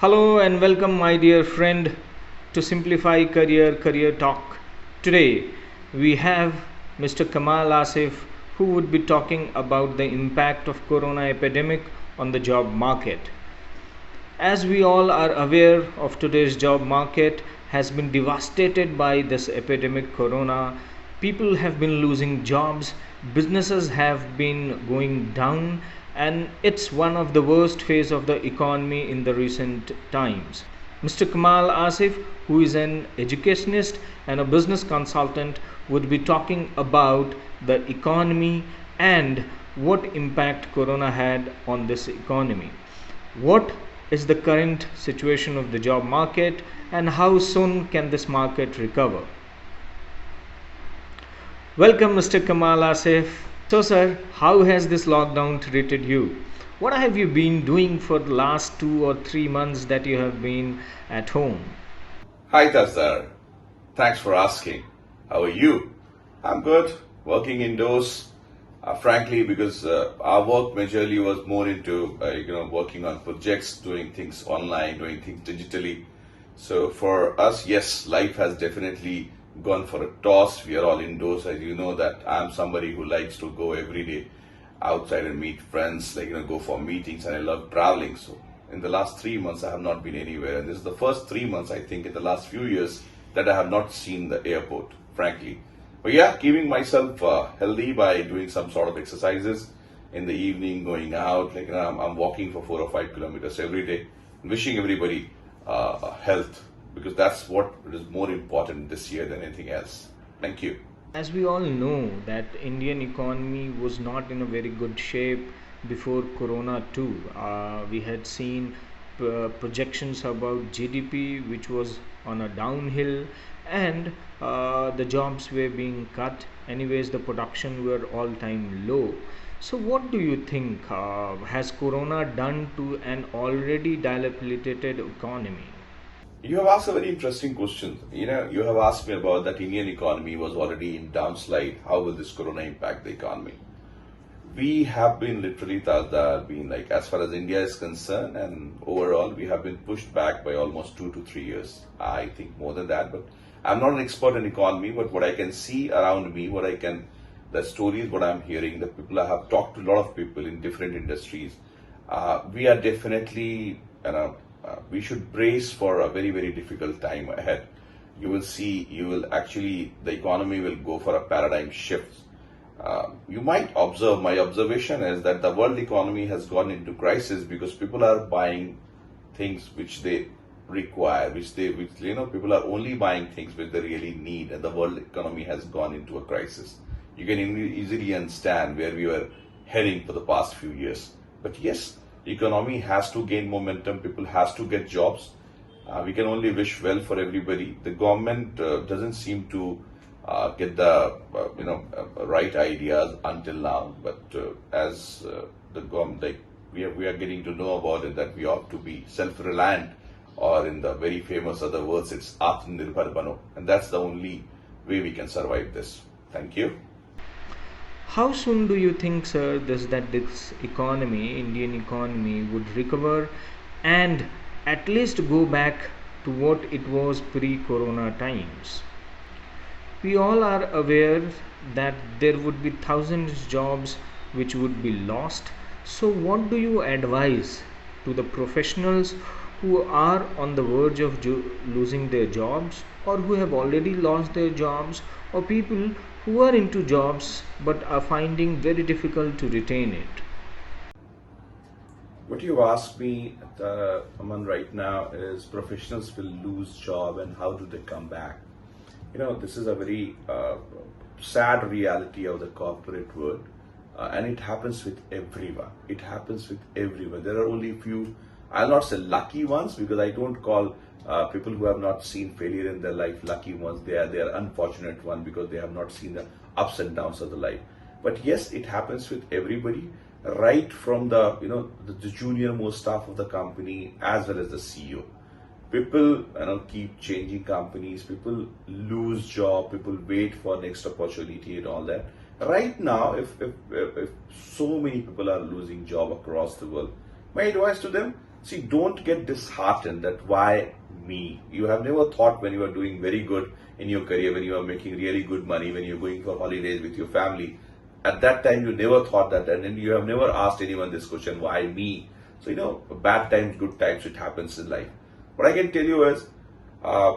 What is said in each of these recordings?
Hello and welcome, my dear friend, to Simplify Career Career Talk. Today we have Mr. Kamal Asif, who would be talking about the impact of corona epidemic on the job market. As we all are aware of, today's job market has been devastated by this epidemic corona. People have been losing jobs, businesses have been going down, and it's one of the worst phase of the economy in the recent times. Mr. Kamal Asif, who is an educationist and a business consultant, would be talking about the economy and what impact corona had on this economy. What is the current situation of the job market and how soon can this market recover? Welcome, Mr. Kamal Asif. So, sir, how has this lockdown treated you? What have you been doing for the last 2 or 3 months that you have been at home? Hi Tajdaar, thanks for asking. How are you? I'm good, working indoors. Frankly, because our work majorly was more into working on projects, doing things online, doing things digitally. So for us, yes, life has definitely gone for a toss. We are all indoors, as you know that I'm somebody who likes to go every day outside and meet friends, go for meetings, and I love traveling. So in the last 3 months, I have not been anywhere, and this is the first 3 months I think in the last few years that I have not seen the airport, frankly. But yeah, keeping myself healthy by doing some sort of exercises in the evening, going out. I'm walking for 4 or 5 kilometers every day. Wishing everybody health, because that's what is more important this year than anything else. Thank you. As we all know that Indian economy was not in a very good shape before corona too. We had seen projections about GDP which was on a downhill, and the jobs were being cut. Anyways, the production were all time low. So what do you think has corona done to an already dilapidated economy? You have asked a very interesting question. You have asked me about that Indian economy was already in downslide. How will this corona impact the economy? We have been literally, Tajdaar, being like, as far as India is concerned, and overall, we have been pushed back by almost 2 to 3 years. I think more than that, but I'm not an expert in economy, but what I can see around me, the stories, what I'm hearing, the people I have talked to, a lot of people in different industries, we are definitely, we should brace for a very, very difficult time ahead. The economy will go for a paradigm shift. You might observe, my observation is that the world economy has gone into crisis because people are buying things which they require, people are only buying things which they really need, and the world economy has gone into a crisis. You can easily understand where we were heading for the past few years. But yes, the economy has to gain momentum, people has to get jobs. We can only wish well for everybody. The government doesn't seem to get the right ideas until now. But as the government, we are getting to know about it, that we ought to be self-reliant, or in the very famous other words, it's Atmanirbhar Bano, and that's the only way we can survive this. Thank you. How soon do you think, sir, this economy, Indian economy, would recover and at least go back to what it was pre-corona times? We all are aware that there would be thousands of jobs which would be lost. So what do you advise to the professionals who are on the verge of losing their jobs, or who have already lost their jobs, or people who are into jobs but are finding very difficult to retain it? What you asked me, Aman, right now is professionals will lose job and how do they come back? This is a very sad reality of the corporate world, and it happens with everyone. It happens with everyone. There are only few, I'll not say lucky ones, because I don't call people who have not seen failure in their life lucky ones. They are unfortunate ones because they have not seen the ups and downs of the life. But yes, it happens with everybody, right from the junior most staff of the company as well as the CEO. People keep changing companies, people lose job, people wait for next opportunity and all that. Right now, if so many people are losing job across the world, my advice to them, See, don't get disheartened that why me. You have never thought when you are doing very good in your career, when you are making really good money, when you're going for holidays with your family. At that time, you never thought that, and then you have never asked anyone this question, why me? So, bad times, good times, it happens in life. What I can tell you is, uh,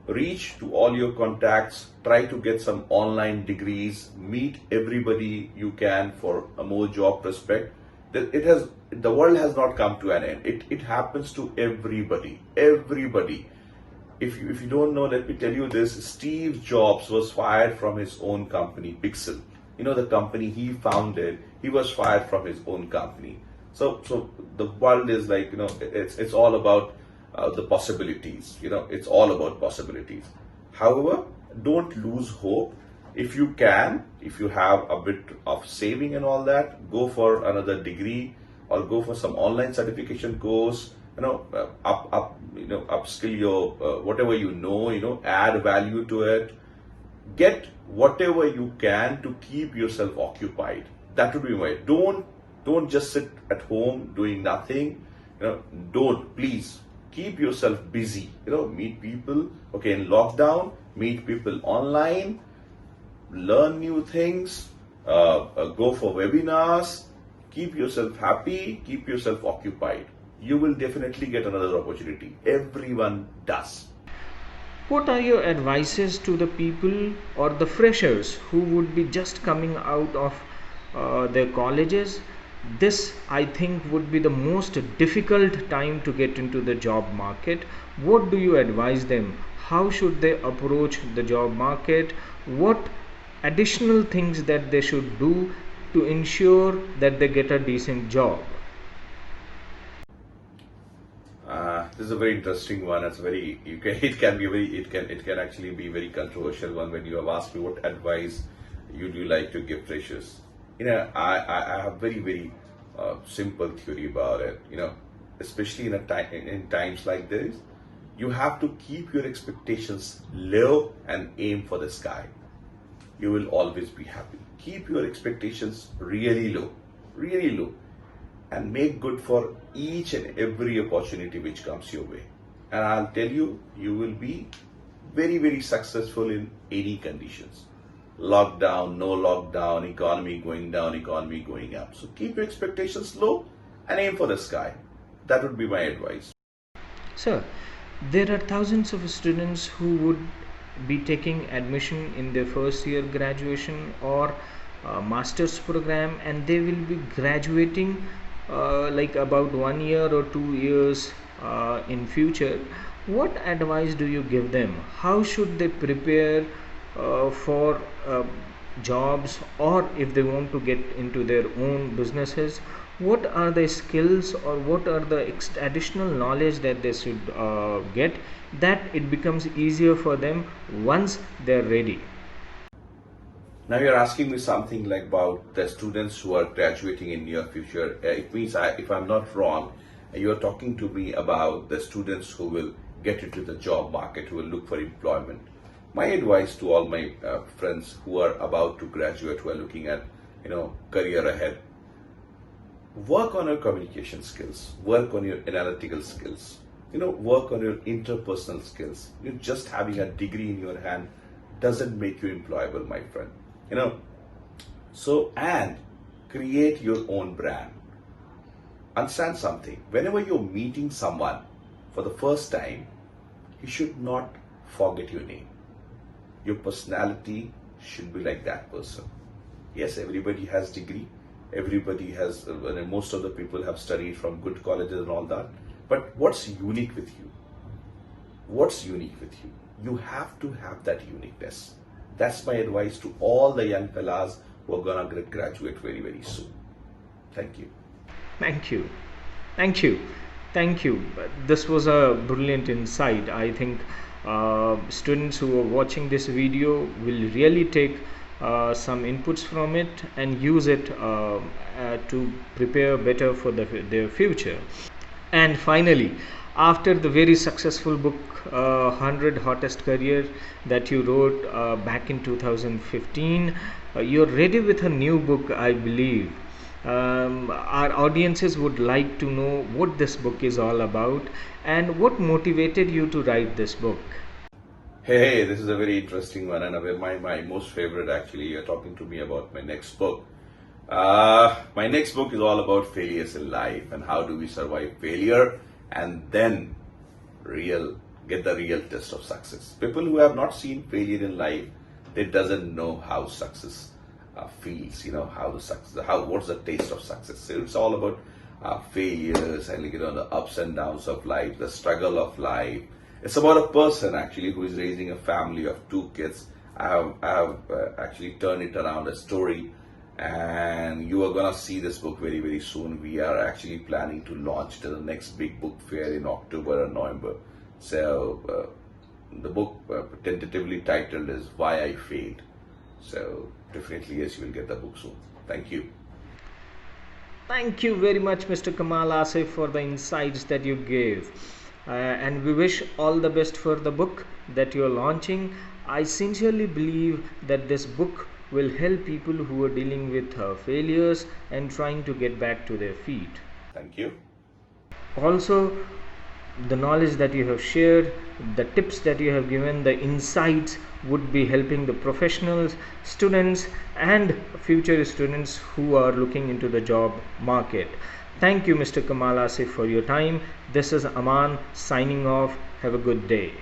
reach to all your contacts, try to get some online degrees, meet everybody you can for a more job prospect. The world has not come to an end. It happens to everybody. Everybody. If you don't know, let me tell you this. Steve Jobs was fired from his own company, Pixel. The company he founded, he was fired from his own company. So the world is like, it's all about the possibilities. It's all about possibilities. However, don't lose hope. If you can, if you have a bit of saving and all that, go for another degree or go for some online certification course. Upskill your whatever add value to it. Get whatever you can to keep yourself occupied. That would be my. Don't just sit at home doing nothing. Don't, please keep yourself busy. Meet people. Okay, in lockdown, meet people online, learn new things, go for webinars, keep yourself happy, keep yourself occupied. You will definitely get another opportunity. Everyone does. What are your advices to the people or the freshers who would be just coming out of their colleges? This, I think, would be the most difficult time to get into the job market. What do you advise them? How should they approach the job market? What additional things that they should do to ensure that they get a decent job? This is a very interesting one. It's very it can actually be very controversial one. When you have asked me what advice you do like to give freshers, I have very simple theory about it. Especially in times like this, you have to keep your expectations low and aim for the sky. You will always be happy. Keep your expectations really low, and make good for each and every opportunity which comes your way. And I'll tell you, you will be very successful in any conditions. Lockdown, no lockdown, economy going down, economy going up. So keep your expectations low and aim for the sky. That would be my advice. Sir, there are thousands of students who would be taking admission in their first year graduation or master's program, and they will be graduating like about 1 year or 2 years in future. What advice do you give them? How should they prepare for jobs, or if they want to get into their own businesses? What are the skills or what are the additional knowledge that they should get, that it becomes easier for them once they're ready? Now you're asking me something like about the students who are graduating in near future. It means, if I'm not wrong, you're talking to me about the students who will get into the job market, who will look for employment. My advice to all my friends who are about to graduate, who are looking at career ahead: work on your communication skills, work on your analytical skills, work on your interpersonal skills. Just having a degree in your hand doesn't make you employable, my friend. And create your own brand. Understand something. Whenever you're meeting someone for the first time, you should not forget your name. Your personality should be like that person. Yes, everybody has degree. Everybody has, most of the people have studied from good colleges and all that. But what's unique with you? What's unique with you? You have to have that uniqueness. That's my advice to all the young fellas who are gonna graduate very soon. Thank you. Thank you. Thank you. Thank you. This was a brilliant insight. I think students who are watching this video will really take some inputs from it and use it to prepare better for their future. And finally, after the very successful book 100 Hottest Career that you wrote back in 2015, you're ready with a new book, I believe. Our audiences would like to know what this book is all about and what motivated you to write this book. Hey, this is a very interesting one, and my most favorite actually. You're talking to me about my next book. My next book is all about failures in life and how do we survive failure and then real get the real test of success. People who have not seen failure in life, they doesn't know how success feels. You know how the success, how what's the taste of success. So it's all about failures and the ups and downs of life, the struggle of life. It's about a person actually who is raising a family of 2 kids. I have actually turned it around a story, and you are gonna see this book very very soon. We are actually planning to launch to the next big book fair in October or November. So the book tentatively titled is Why I Failed. So definitely yes, you will get the book soon. Thank you. Thank you very much, Mr. Kamal Asif, for the insights that you gave. And we wish all the best for the book that you are launching. I sincerely believe that this book will help people who are dealing with failures and trying to get back to their feet. Thank you. Also, the knowledge that you have shared, the tips that you have given, the insights would be helping the professionals, students, and future students who are looking into the job market. Thank you, Mr. Kamal Asif, for your time. This is Aman signing off. Have a good day.